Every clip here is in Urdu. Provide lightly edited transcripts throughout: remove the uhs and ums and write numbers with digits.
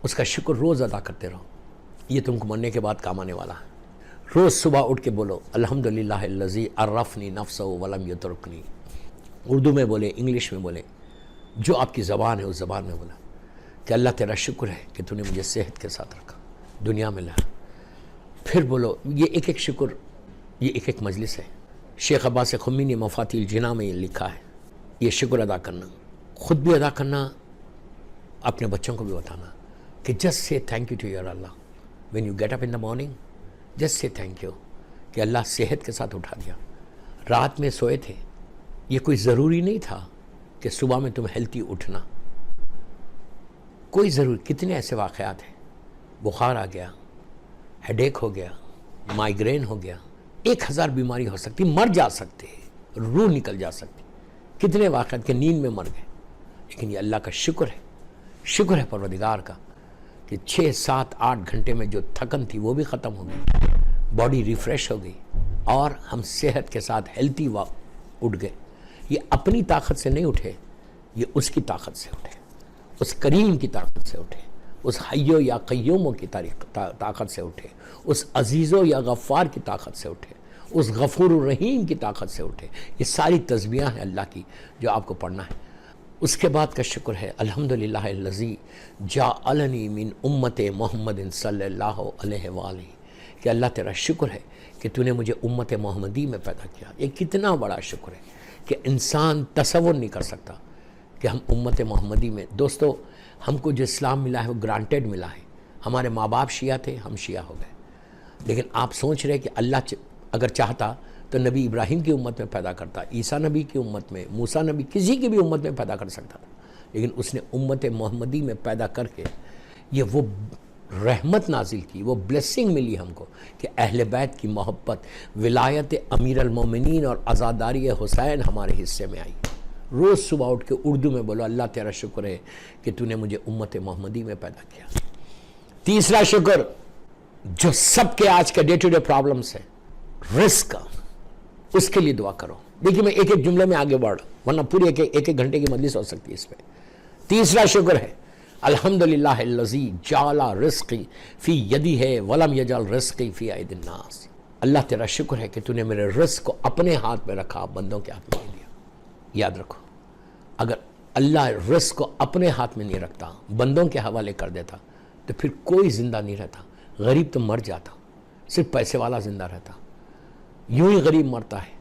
اس کا شکر روز ادا کرتے رہو، یہ تم کو مرنے کے بعد کام آنے والا ہے۔ روز صبح اٹھ کے بولو الحمدللہ الذی عرفنی نفسہ ولم یترکنی، اردو میں بولے، انگلش میں بولے، جو آپ کی زبان ہے اس زبان میں بولا کہ اللہ تیرا شکر ہے کہ تو نے مجھے صحت کے ساتھ رکھا، دنیا میں لایا۔ پھر بولو یہ ایک ایک شکر، یہ ایک ایک مجلس ہے۔ شیخ عباس خمی نے مفاتیح الجناح میں یہ لکھا ہے، یہ شکر ادا کرنا، خود بھی ادا کرنا، اپنے بچوں کو بھی بتانا کہ just say thank you to your Allah when you get up in the morning, just say thank you کہ اللہ صحت کے ساتھ اٹھا دیا۔ رات میں سوئے تھے، یہ کوئی ضروری نہیں تھا کہ صبح میں تم ہیلتھی اٹھنا، کوئی ضروری، کتنے ایسے واقعات ہیں، بخار آ گیا، ہیڈیک ہو گیا، مائیگرین ہو گیا، 1000 بیماری ہو سکتی، مر جا سکتے، روح نکل جا سکتی، کتنے واقعات کے نیند میں مر گئے، لیکن یہ اللہ کا شکر ہے، شکر ہے پروردگار کا کہ 6 7 8 گھنٹے میں جو تھکن تھی وہ بھی ختم ہو گئی، باڈی ریفریش ہو گئی، اور ہم صحت کے ساتھ ہیلتھی اٹھ گئے۔ یہ اپنی طاقت سے نہیں اٹھے، یہ اس کی طاقت سے اٹھے، اس کریم کی طاقت سے اٹھے، اس حیو یا قیوموں کی طاقت سے اٹھے، اس عزیزو یا غفار کی طاقت سے اٹھے، اس غفور الرحیم کی طاقت سے اٹھے۔ یہ ساری تسبیحاں ہیں اللہ کی جو آپ کو پڑھنا ہے۔ اس کے بعد کا شکر ہے الحمدللہ الذی جعلنی من امت محمد صلی اللہ علیہ وآلہ، کہ اللہ تیرا شکر ہے کہ تو نے مجھے امت محمدی میں پیدا کیا۔ یہ کتنا بڑا شکر ہے کہ انسان تصور نہیں کر سکتا کہ ہم امت محمدی میں۔ دوستو، ہم کو جو اسلام ملا ہے وہ گرانٹیڈ ملا ہے، ہمارے ماں باپ شیعہ تھے، ہم شیعہ ہو گئے، لیکن آپ سوچ رہے کہ اللہ اگر چاہتا تو نبی ابراہیم کی امت میں پیدا کرتا، عیسیٰ نبی کی امت میں، موسیٰ نبی، کسی کی بھی امت میں پیدا کر سکتا تھا، لیکن اس نے امت محمدی میں پیدا کر کے یہ وہ رحمت نازل کی، وہ بلیسنگ ملی ہم کو کہ اہل بیت کی محبت، ولایت امیر المومنین اور عزاداری حسین ہمارے حصے میں آئی۔ روز صبح اٹھ کے اردو میں بولو اللہ تیرا شکر ہے کہ تو نے مجھے امت محمدی میں پیدا کیا۔ تیسرا شکر جو سب کے آج کے ڈے ٹو ڈے پرابلمس ہے، رزق کا، اس کے لیے دعا کرو۔ دیکھیے میں ایک ایک جملے میں آگے بڑھ رہا ہوں ورنہ پوری ایک گھنٹے کی مجلس ہو سکتی ہے اس پہ۔ تیسرا شکر ہے الحمدللہ الذی جعل رزقی فی یدی ہے ولم یجعل رزقی فی ایدی الناس۔ اللہ تیرا شکر ہے کہ تو نے میرے رزق کو اپنے ہاتھ میں رکھا، بندوں کے ہاتھ میں نہیں دیا۔ یاد رکھو، اگر اللہ رزق کو اپنے ہاتھ میں نہیں رکھتا، بندوں کے حوالے کر دیتا، تو پھر کوئی زندہ نہیں رہتا، غریب تو مر جاتا، صرف پیسے والا زندہ رہتا، یوں ہی غریب مرتا ہے۔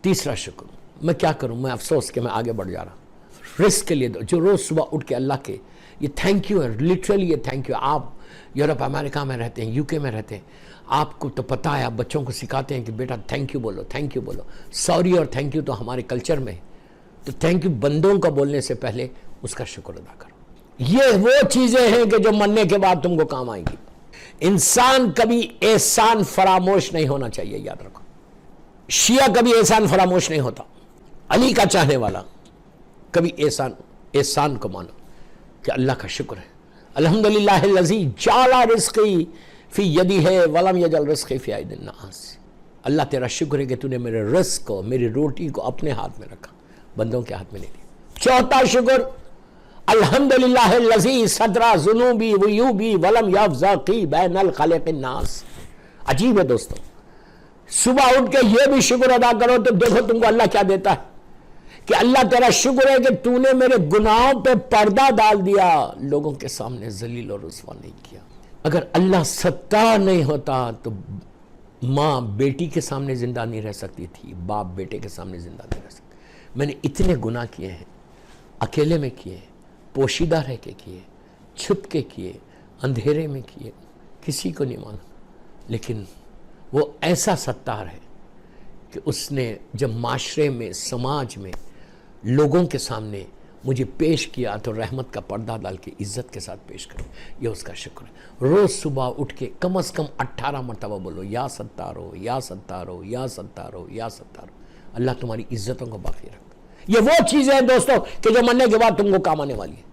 تیسرا شکر، میں کیا کروں، میں افسوس کہ میں آگے بڑھ جا رہا ہوں۔ رزق کے لیے جو روز صبح اٹھ کے اللہ کے یہ تھینک یو ہے، لٹرلی یہ تھینک یو۔ آپ یورپ امریکہ میں رہتے ہیں، UK میں رہتے ہیں، آپ کو تو پتہ ہے، آپ بچوں کو سکھاتے ہیں کہ بیٹا تھینک یو بولو، تھینک یو بولو۔ سوری اور تھینک یو تو ہمارے کلچر میں ہے، تو تھینک یو بندوں کا بولنے سے پہلے اس کا شکر ادا کرو۔ یہ وہ چیزیں ہیں کہ جو مرنے کے بعد تم کو کام آئیں گی۔ انسان کبھی احسان فراموش نہیں ہونا چاہیے، یاد رکھو۔ شیعہ کبھی احسان فراموش نہیں ہوتا، علی کا چاہنے والا کبھی احسان کو مانو کہ اللہ کا شکر ہے الحمدللہ الذی جعل رزقی فی یدی ہے ولم یجعل رزقی فی ایدی الناس۔ اللہ تیرا شکر ہے کہ تو نے میرے رزق کو، میری روٹی کو اپنے ہاتھ میں رکھا، بندوں کے ہاتھ میں نہیں دیا۔ چوتھا شکر الحمدللہ الذی ستر ذنوبی وعیوبی ولم یفضحنی بین الخلق الناس۔ عجیب ہے دوستو، صبح اٹھ کے یہ بھی شکر ادا کرو تو دیکھو تم کو اللہ کیا دیتا ہے، کہ اللہ تیرا شکر ہے کہ تو نے میرے گناہوں پہ پردہ ڈال دیا، لوگوں کے سامنے ذلیل اور رسوا نہیں کیا۔ اگر اللہ ستار نہیں ہوتا تو ماں بیٹی کے سامنے زندہ نہیں رہ سکتی تھی، باپ بیٹے کے سامنے زندہ نہیں رہ سکتے۔ میں نے اتنے گناہ کیے ہیں، اکیلے میں کیے، پوشیدہ رہ کے کیے، چھپ کے کیے، اندھیرے میں کیے، کسی کو نہیں مانا، لیکن وہ ایسا ستار ہے کہ اس نے جب معاشرے میں، سماج میں، لوگوں کے سامنے مجھے پیش کیا تو رحمت کا پردہ ڈال کے عزت کے ساتھ پیش کرو، یہ اس کا شکر ہے۔ روز صبح اٹھ کے کم از کم 18 مرتبہ بولو یا ستارو یا ستارو یا ستارو یا ستارو، اللہ تمہاری عزتوں کو باقی رکھتا۔ یہ وہ چیزیں ہیں دوستو کہ جو مرنے کے بعد تم کو کام آنے والی ہے۔